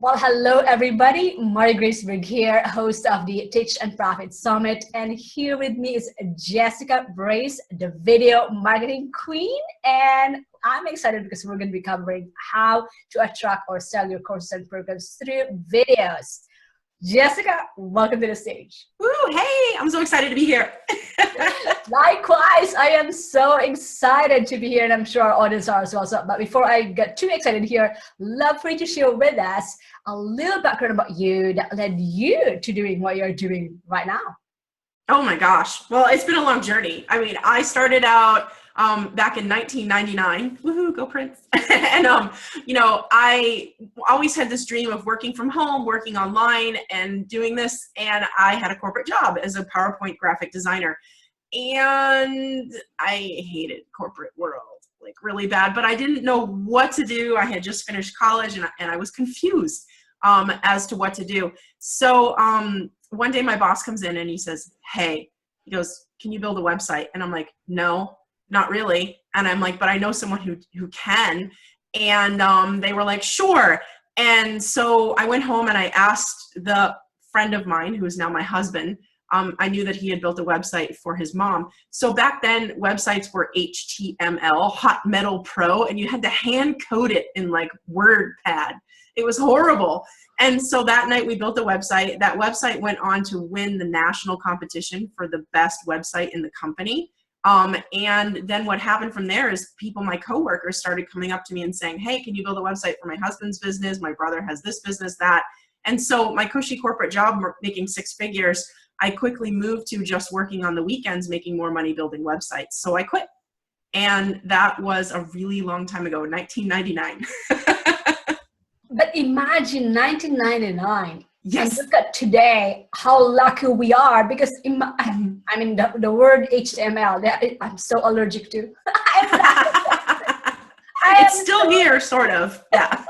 Well, hello everybody. Mary Graceberg here, host of the Teach and Profit Summit. And here with me is Jessica Brace, the video marketing queen. And I'm excited because we're going to be covering how to attract or sell your courses and programs through videos. Jessica, welcome to the stage. Woo, hey, I'm so excited to be here. Likewise, I am so excited to be here, and I'm sure our audience are as well. But before I get too excited here, love for you to share with us a little background about you that led you to doing what you're doing right now. Oh my gosh. Well, it's been a long journey. I mean, I started out back in 1999. Woohoo, go Prince. And, I always had this dream of working from home, working online and doing this. And I had a corporate job as a PowerPoint graphic designer. And I hated corporate world, like really bad, but I didn't know what to do. I had just finished college and I was confused as to what to do. So one day my boss comes in and he says, hey, he goes, can you build a website? And I'm like, no, not really. And I'm like, but I know someone who can. And they were like, sure. And so I went home and I asked the friend of mine, who is now my husband. I knew that he had built a website for his mom. So back then, websites were HTML, Hot Metal Pro, and you had to hand code it in like WordPad. It was horrible. And so that night we built a website. That website went on to win the national competition for the best website in the company. And then what happened from there is people, my coworkers, started coming up to me and saying, hey, can you build a website for my husband's business? My brother has this business, that. And so my cushy corporate job, making six figures, I quickly moved to just working on the weekends, making more money building websites. So I quit. And that was a really long time ago, 1999. But imagine 1999. Yes. And look at today, how lucky we are, because I mean, the word HTML, I'm so allergic to. It's still here, sort of. Yeah.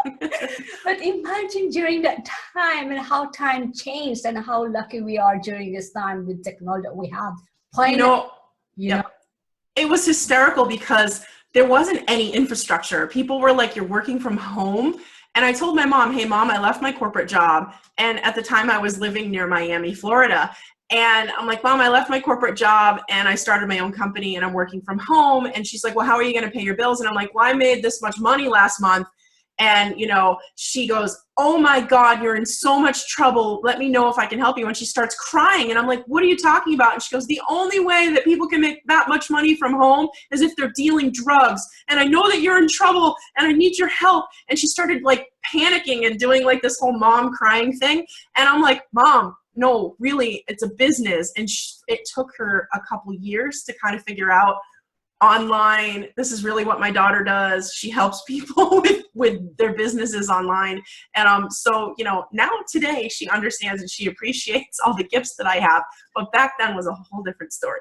But imagine during that time and how time changed and how lucky we are during this time with technology that we have. It was hysterical because there wasn't any infrastructure. People were like, you're working from home. And I told my mom, hey, mom, I left my corporate job. And at the time I was living near Miami, Florida. And I'm like, mom, I left my corporate job and I started my own company and I'm working from home. And she's like, well, how are you going to pay your bills? And I'm like, well, I made this much money last month. And, she goes, oh my God, you're in so much trouble. Let me know if I can help you. And she starts crying. And I'm like, what are you talking about? And she goes, the only way that people can make that much money from home is if they're dealing drugs. And I know that you're in trouble and I need your help. And she started like panicking and doing like this whole mom crying thing. And I'm like, mom, no, really, it's a business. And it took her a couple years to kind of figure out online, this is really what my daughter does. She helps people with their businesses online. And so, now today she understands and she appreciates all the gifts that I have. But back then was a whole different story.